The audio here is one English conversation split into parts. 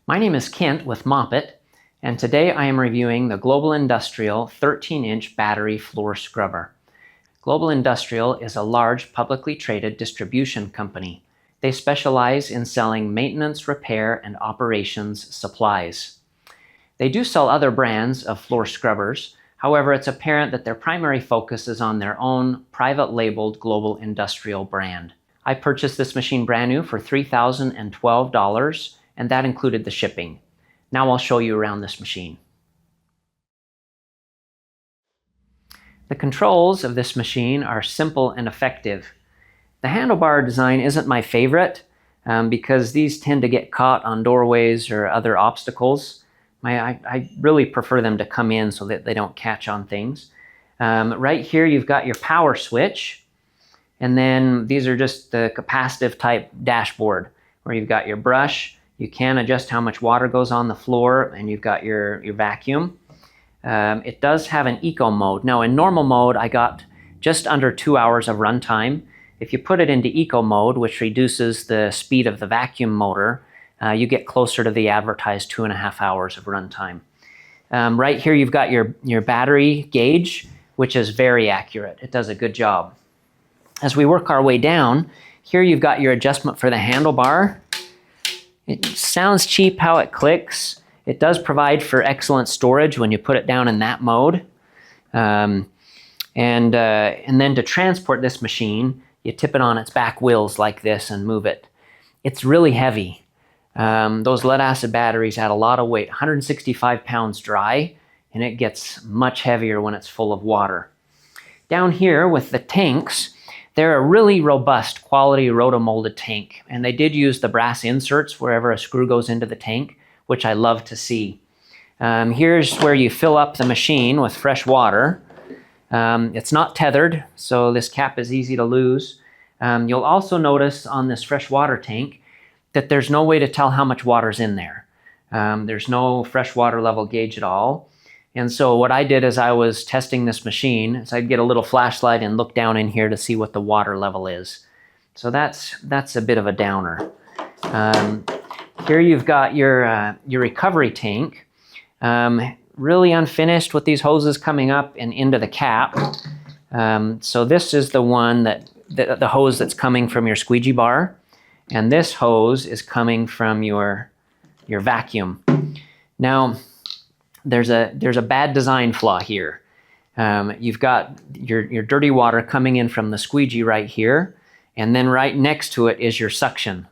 My name is Kent with Mopit, and today I am reviewing the Global Industrial 13-inch battery floor scrubber. Global Industrial is a large publicly traded distribution company. They specialize in selling maintenance, repair, and operations supplies. They do sell other brands of floor scrubbers. However, it's apparent that their primary focus is on their own private labeled Global Industrial brand. I purchased this machine brand new for $3,012, and that included the shipping. Now I'll show you around this machine. The controls of this machine are simple and effective. The handlebar design isn't my favorite because these tend to get caught on doorways or other obstacles. I really prefer them to come in so that they don't catch on things. Right here you've got your power switch, and then these are just the capacitive type dashboard where you've got your brush. You can adjust how much water goes on the floor, and you've got your vacuum. It does have an eco mode. Now in normal mode I got just under 2 hours of runtime. If you put it into eco mode, which reduces the speed of the vacuum motor, you get closer to the advertised 2.5 hours of runtime. Right here you've got your battery gauge, which is very accurate. It does a good job. As we work our way down, here you've got your adjustment for the handlebar. It sounds cheap how it clicks. It does provide for excellent storage when you put it down in that mode. And then to transport this machine, you tip it on its back wheels like this and move it. It's really heavy. Those lead acid batteries add a lot of weight, 165 pounds dry, and it gets much heavier when it's full of water. Down here with the tanks, they're a really robust quality rotomolded tank, and they did use the brass inserts wherever a screw goes into the tank, which I love to see. Here's where you fill up the machine with fresh water. It's not tethered, so this cap is easy to lose. You'll also notice on this fresh water tank that there's no way to tell how much water's in there. There's no fresh water level gauge at all. And so what I did as I was testing this machine is I'd get a little flashlight and look down in here to see what the water level is. So that's a bit of a downer. Here you've got your recovery tank, really unfinished with these hoses coming up and into the cap. So this is the one the hose that's coming from your squeegee bar, and this hose is coming from your vacuum. Now, there's a bad design flaw here. You've got your dirty water coming in from the squeegee right here, and then right next to it is your suction.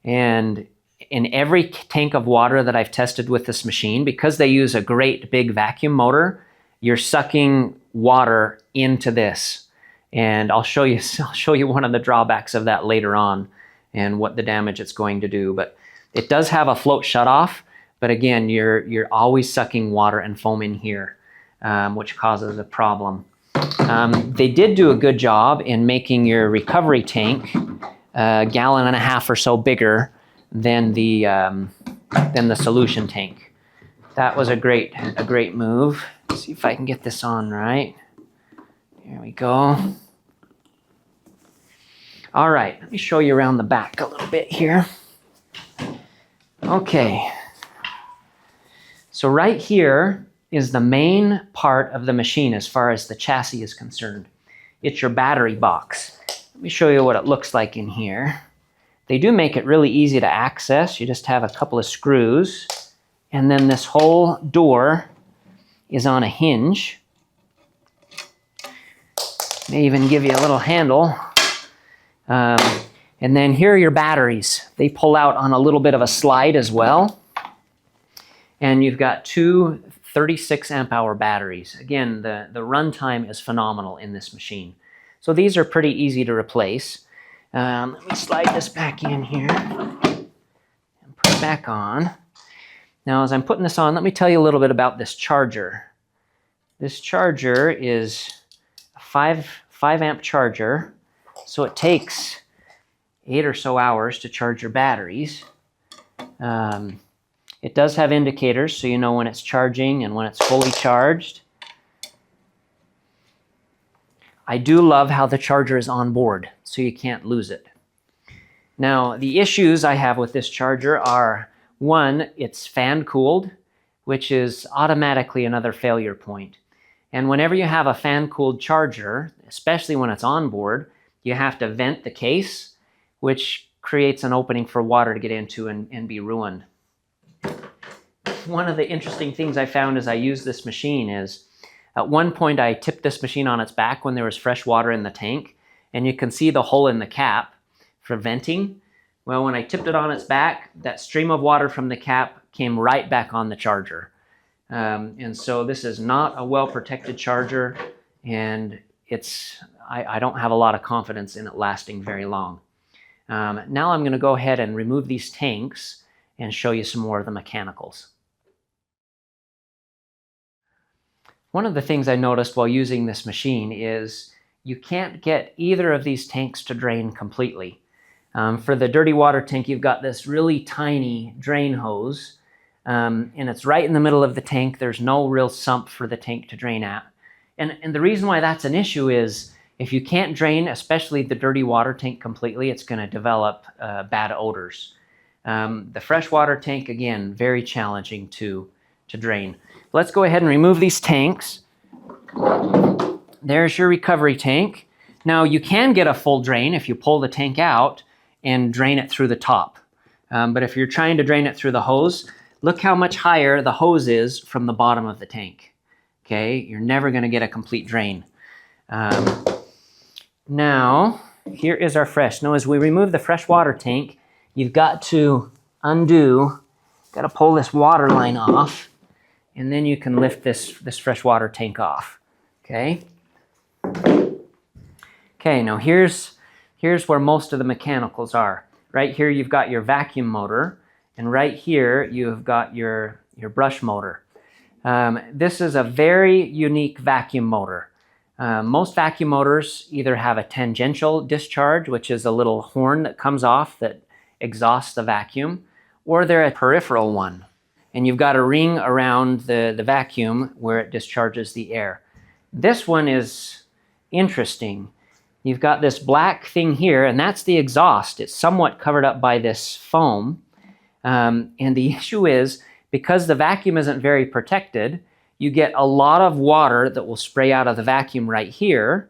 And in every tank of water that I've tested with this machine, because they use a great big vacuum motor, you're sucking water into this. And I'll show you one of the drawbacks of that later on and what the damage it's going to do. But it does have a float shutoff. But again, you're always sucking water and foam in here, which causes a problem. They did do a good job in making your recovery tank 1.5 gallons or so bigger than the solution tank. That was a great move. Let's see if I can get this on right. Here we go. All right, let me show you around the back a little bit here. Okay. So right here is the main part of the machine as far as the chassis is concerned. It's your battery box. Let me show you what it looks like in here. They do make it really easy to access. You just have a couple of screws, and then this whole door is on a hinge. They even give you a little handle. And then here are your batteries. They pull out on a little bit of a slide as well. And you've got two 36 amp hour batteries. Again, the runtime is phenomenal in this machine. So these are pretty easy to replace. Let me slide this back in here and put it back on. Now, as I'm putting this on, let me tell you a little bit about this charger. This charger is a 5 amp charger, so it takes 8 or so hours to charge your batteries. It does have indicators, so you know when it's charging and when it's fully charged. I do love how the charger is on board, so you can't lose it. Now, the issues I have with this charger are One, it's fan cooled, which is automatically another failure point. And whenever you have a fan cooled charger, especially when it's on board, you have to vent the case, which creates an opening for water to get into and be ruined. One of the interesting things I found as I used this machine is, at one point I tipped this machine on its back when there was fresh water in the tank, and you can see the hole in the cap for venting. Well, when I tipped it on its back, that stream of water from the cap came right back on the charger. And so this is not a well-protected charger, and I don't have a lot of confidence in it lasting very long. Now I'm going to go ahead and remove these tanks and show you some more of the mechanicals. One of the things I noticed while using this machine is you can't get either of these tanks to drain completely. For the dirty water tank, you've got this really tiny drain hose, and it's right in the middle of the tank. There's no real sump for the tank to drain at. And the reason why that's an issue is if you can't drain, especially the dirty water tank completely, it's going to develop bad odors. The freshwater tank, again, very challenging to drain. Let's go ahead and remove these tanks. There's your recovery tank. Now you can get a full drain if you pull the tank out and drain it through the top. But if you're trying to drain it through the hose, look how much higher the hose is from the bottom of the tank. Okay, you're never going to get a complete drain. Now, here is our fresh. Now, as we remove the fresh water tank, you've got to got to pull this water line off, and then you can lift this fresh water tank off. Okay. Okay, now here's where most of the mechanicals are. Right here you've got your vacuum motor, and right here you've got your brush motor. This is a very unique vacuum motor. Most vacuum motors either have a tangential discharge, which is a little horn that comes off that exhausts the vacuum, or they're a peripheral one. And you've got a ring around the vacuum where it discharges the air. This one is interesting. You've got this black thing here, and that's the exhaust. It's somewhat covered up by this foam. And the issue is, because the vacuum isn't very protected, you get a lot of water that will spray out of the vacuum right here.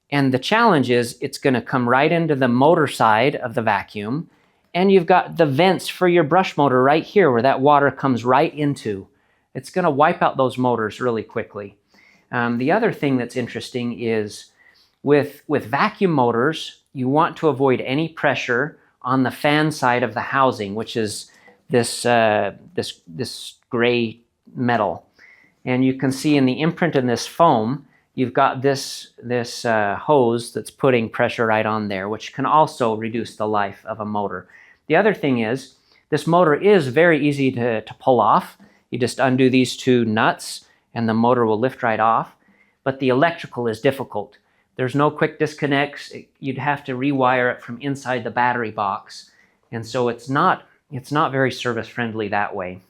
And the challenge is it's going to come right into the motor side of the vacuum. And you've got the vents for your brush motor right here where that water comes right into. It's going to wipe out those motors really quickly. The other thing that's interesting is with vacuum motors, you want to avoid any pressure on the fan side of the housing, which is this gray metal. And you can see in the imprint in this foam, you've got this hose that's putting pressure right on there, which can also reduce the life of a motor. The other thing is, this motor is very easy to pull off. You just undo these two nuts and the motor will lift right off. But the electrical is difficult. There's no quick disconnects. You'd have to rewire it from inside the battery box. And so it's not very service friendly that way.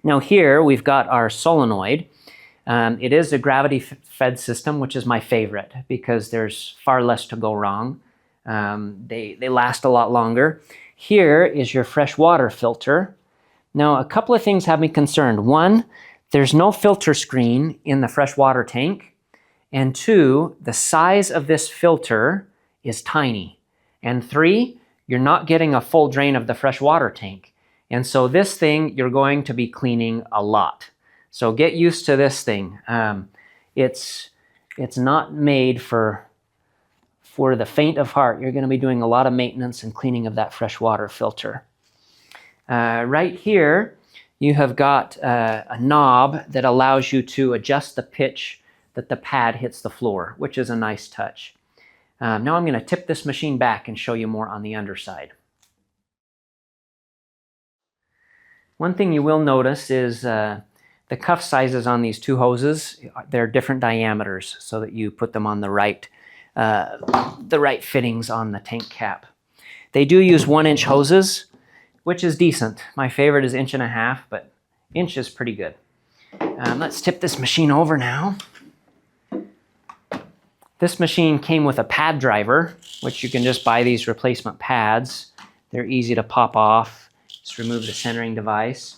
Now here we've got our solenoid. It is a gravity fed system, which is my favorite because there's far less to go wrong. They last a lot longer. Here is your fresh water filter. Now a couple of things have me concerned. One, there's no filter screen in the fresh water tank. And two, the size of this filter is tiny. And three, you're not getting a full drain of the fresh water tank. And so this thing, you're going to be cleaning a lot. So get used to this thing. It's not made for the faint of heart. You're going to be doing a lot of maintenance and cleaning of that fresh water filter. Right here, you have got a knob that allows you to adjust the pitch that the pad hits the floor, which is a nice touch. Now I'm going to tip this machine back and show you more on the underside. One thing you will notice is the cuff sizes on these two hoses. They're different diameters so that you put them on the right fittings on the tank cap. They do use 1-inch hoses, which is decent. My favorite is 1.5 inches, but inch is pretty good. Let's tip this machine over now. This machine came with a pad driver, which you can just buy these replacement pads. They're easy to pop off Just remove the centering device.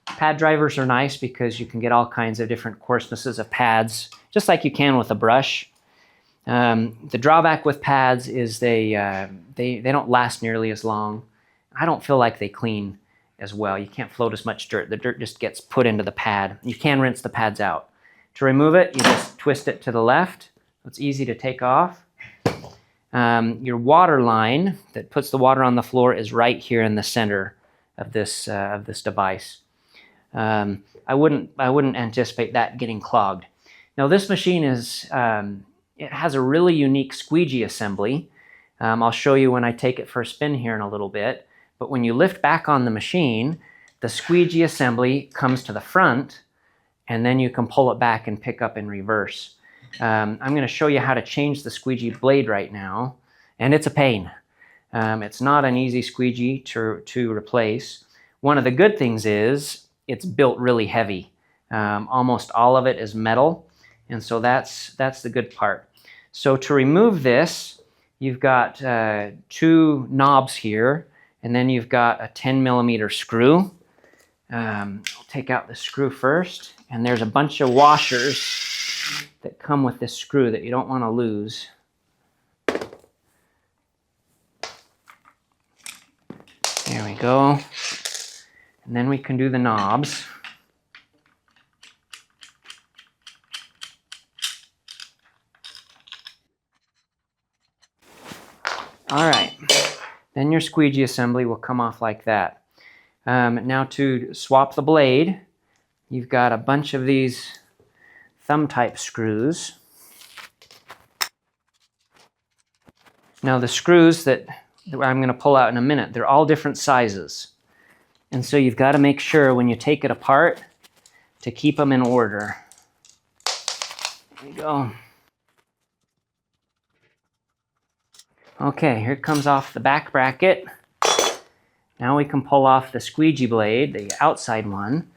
Pad drivers are nice because you can get all kinds of different coarsenesses of pads, just like you can with a brush. The drawback with pads is they don't last nearly as long. I don't feel like they clean as well. You can't float as much dirt. The dirt just gets put into the pad. You can rinse the pads out. To remove it, you just twist it to the left. It's easy to take off. Your water line that puts the water on the floor is right here in the center of this device. I wouldn't anticipate that getting clogged. Now this machine it has a really unique squeegee assembly. I'll show you when I take it for a spin here in a little bit. But when you lift back on the machine, the squeegee assembly comes to the front, and then you can pull it back and pick up in reverse. I'm going to show you how to change the squeegee blade right now, and it's a pain. It's not an easy squeegee to replace. One of the good things is it's built really heavy. Almost all of it is metal, and so that's the good part. So to remove this, you've got 2 knobs here, and then you've got a 10mm screw. I'll take out the screw first, and there's a bunch of washers that come with this screw that you don't want to lose. There we go. And then we can do the knobs. All right. Then your squeegee assembly will come off like that. Now to swap the blade, you've got a bunch of these thumb type screws. Now the screws that I'm going to pull out in a minute, they're all different sizes. And so you've got to make sure when you take it apart to keep them in order. There you go. Okay, here comes off the back bracket. Now we can pull off the squeegee blade, the outside one.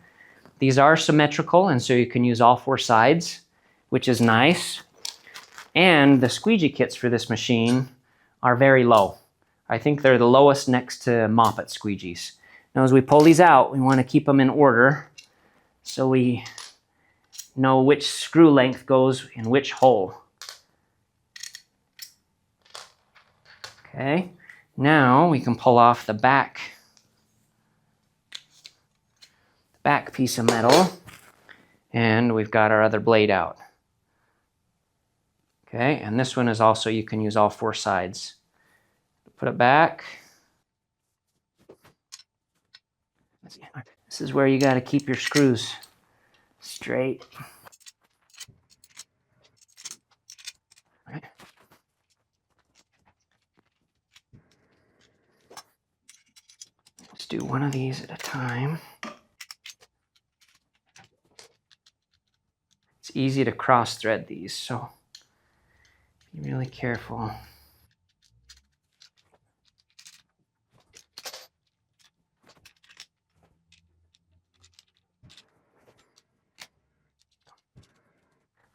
These are symmetrical, and so you can use all 4 sides, which is nice. And the squeegee kits for this machine are very low. I think they're the lowest next to Mopit squeegees. Now as we pull these out, we want to keep them in order so we know which screw length goes in which hole. Okay, now we can pull off the back piece of metal, and we've got our other blade out. Okay, and this one is also, you can use all 4 sides. Put it back. This is where you got to keep your screws straight. All right. Let's do one of these at a time. It's easy to cross thread these, so be really careful.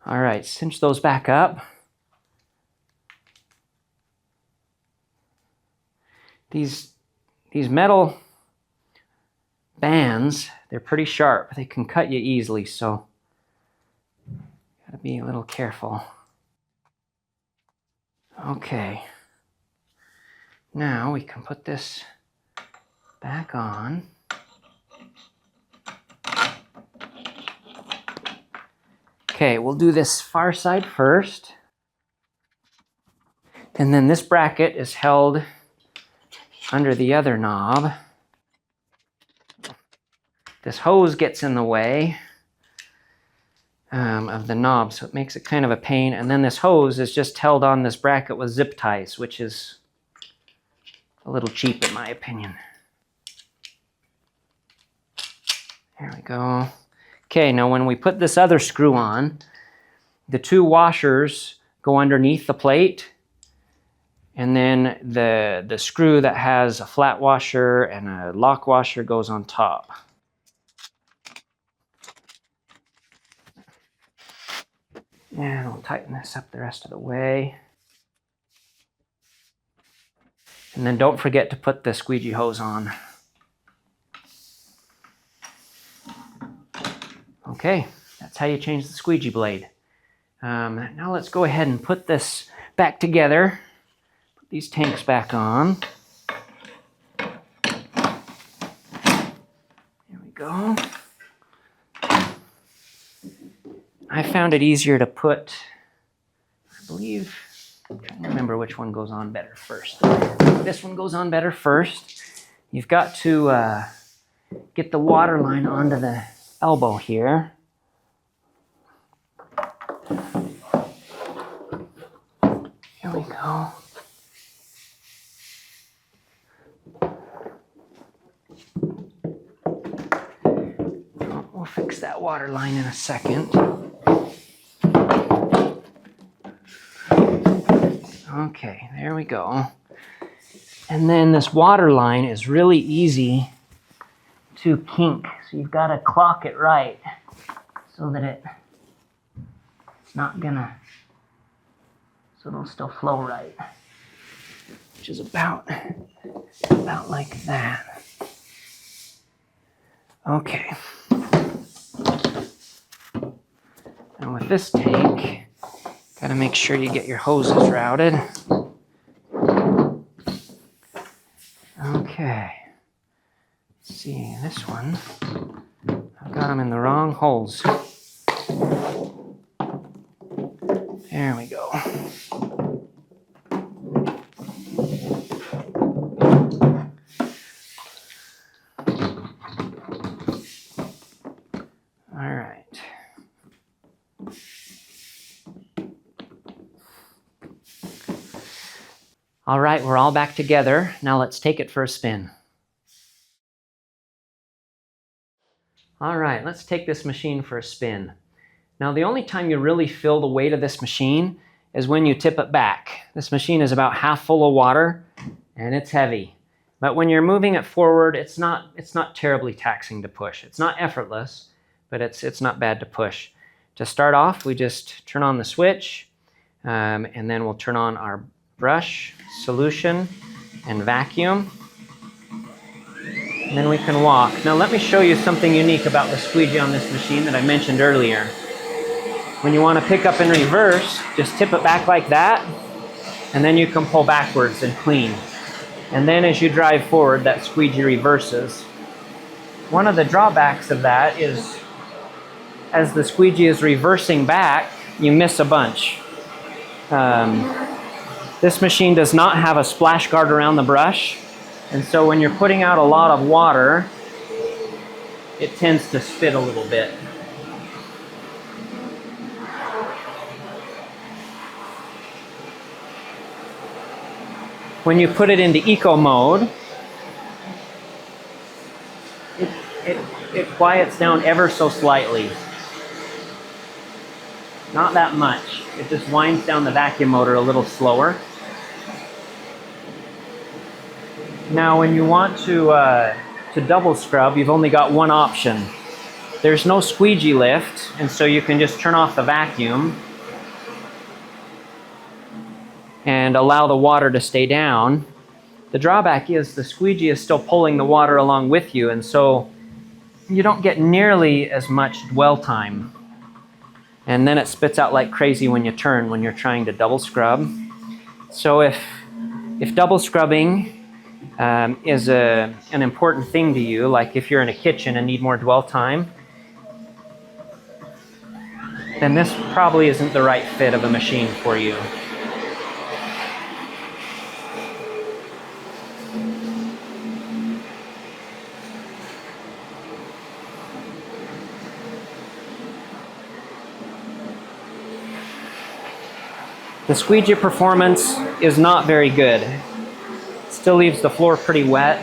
All right, cinch those back up. These metal bands, they're pretty sharp. They can cut you easily, so gotta be a little careful. Okay. Now we can put this back on. Okay, we'll do this far side first. And then this bracket is held under the other knob. This hose gets in the way of the knob, so it makes it kind of a pain. And then this hose is just held on this bracket with zip ties, which is a little cheap in my opinion. There we go. Okay, now when we put this other screw on, the 2 washers go underneath the plate, and then the screw that has a flat washer and a lock washer goes on top. And we'll tighten this up the rest of the way. And then don't forget to put the squeegee hose on. Okay, that's how you change the squeegee blade. Now let's go ahead and put this back together. Put these tanks back on. There we go. I found it easier to put, I believe, I'm trying to remember which one goes on better first. This one goes on better first. You've got to get the water line onto the elbow here. Here we go. We'll fix that water line in a second. Okay, there we go. And then this water line is really easy to kink. So you've got to clock it right so that it's not gonna, so it'll still flow right. Which is about like that. Okay. And with this tank, got to make sure you get your hoses routed. Okay. Let's see, this one, I've got them in the wrong holes. There we go. All right. All right, we're all back together. Now let's take it for a spin. All right, let's take this machine for a spin. Now the only time you really feel the weight of this machine is when you tip it back. This machine is about half full of water and it's heavy. But when you're moving it forward, it's not terribly taxing to push. It's not effortless, but it's not bad to push. To start off, we just turn on the switch and then we'll turn on our brush, solution, and vacuum. And then we can walk. Now let me show you something unique about the squeegee on this machine that I mentioned earlier. When you want to pick up and reverse, just tip it back like that, and then you can pull backwards and clean. And then as you drive forward, that squeegee reverses. One of the drawbacks of that is, as the squeegee is reversing back, you miss a bunch. This machine does not have a splash guard around the brush, and so when you're putting out a lot of water, it tends to spit a little bit. When you put it into eco mode, it quiets down ever so slightly. Not that much. It just winds down the vacuum motor a little slower. Now when you want to double scrub, you've only got one option. There's no squeegee lift, and so you can just turn off the vacuum and allow the water to stay down. The drawback is the squeegee is still pulling the water along with you, and so you don't get nearly as much dwell time. And then it spits out like crazy when you turn, when you're trying to double scrub. So if double scrubbing is an important thing to you, like if you're in a kitchen and need more dwell time, then this probably isn't the right fit of a machine for you. The squeegee performance is not very good. It still leaves the floor pretty wet.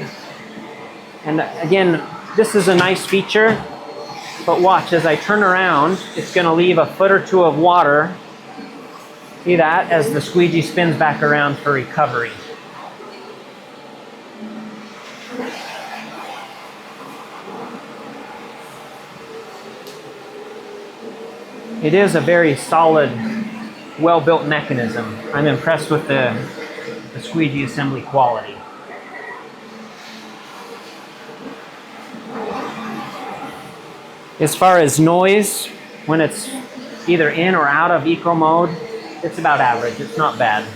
And again, this is a nice feature, but watch, as I turn around, it's going to leave a foot or two of water. See that? As the squeegee spins back around for recovery. It is a very solid, well-built mechanism. I'm impressed with the squeegee assembly quality. As far as noise, when it's either in or out of eco mode, it's about average. It's not bad.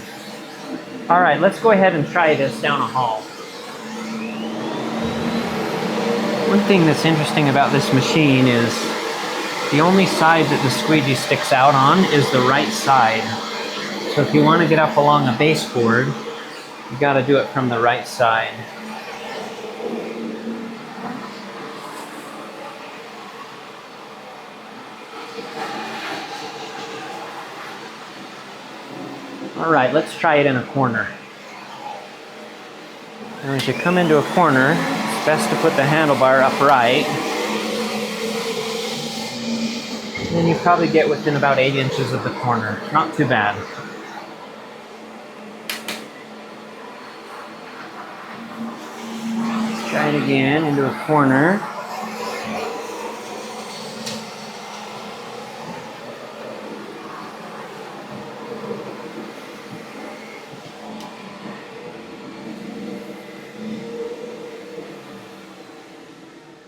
All right, let's go ahead and try this down a hall. One thing that's interesting about this machine is the only side that the squeegee sticks out on is the right side. So if you want to get up along a baseboard, you got to do it from the right side. All right, let's try it in a corner. Now as you come into a corner, it's best to put the handlebar upright. And then you probably get within about 8 inches of the corner. Not too bad. Let's try it again into a corner.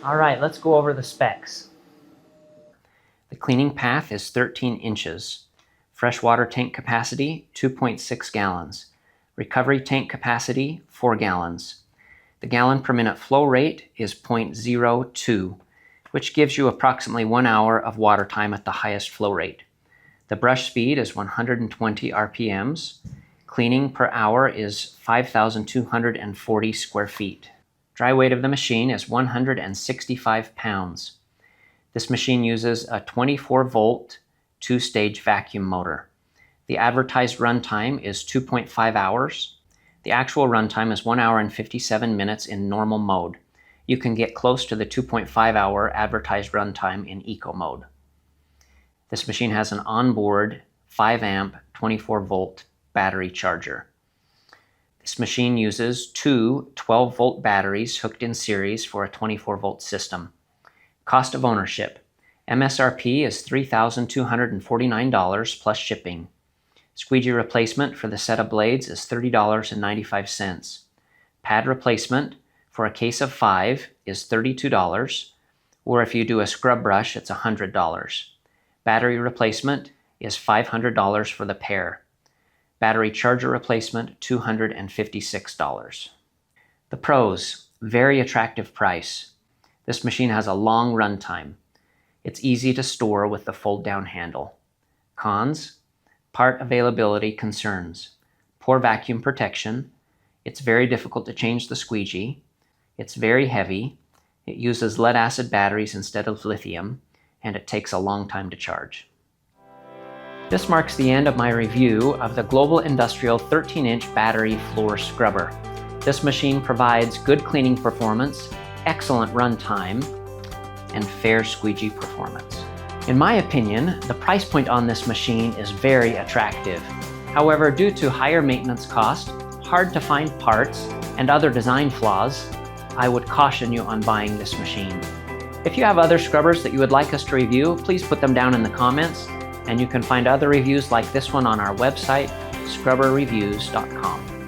All right, let's go over the specs. The cleaning path is 13 inches. Freshwater tank capacity, 2.6 gallons. Recovery tank capacity, 4 gallons. The gallon per minute flow rate is 0.02, which gives you approximately 1 hour of water time at the highest flow rate. The brush speed is 120 RPMs. Cleaning per hour is 5,240 square feet. Dry weight of the machine is 165 pounds. This machine uses a 24-volt, 2-stage vacuum motor. The advertised runtime is 2.5 hours. The actual runtime is 1 hour and 57 minutes in normal mode. You can get close to the 2.5-hour advertised runtime in eco mode. This machine has an onboard 5-amp, 24-volt battery charger. This machine uses two 12-volt batteries hooked in series for a 24-volt system. Cost of ownership. MSRP is $3,249 plus shipping. Squeegee replacement for the set of blades is $30.95. Pad replacement for a case of 5 is $32, or if you do a scrub brush, it's $100. Battery replacement is $500 for the pair. Battery charger replacement, $256. The pros, very attractive price. This machine has a long runtime. It's easy to store with the fold-down handle. Cons, part availability concerns. Poor vacuum protection. It's very difficult to change the squeegee. It's very heavy. It uses lead-acid batteries instead of lithium, and it takes a long time to charge. This marks the end of my review of the Global Industrial 13-inch battery floor scrubber. This machine provides good cleaning performance, excellent run time, and fair squeegee performance. In my opinion, the price point on this machine is very attractive. However, due to higher maintenance cost, hard to find parts, and other design flaws, I would caution you on buying this machine. If you have other scrubbers that you would like us to review, please put them down in the comments. And you can find other reviews like this one on our website, scrubberreviews.com.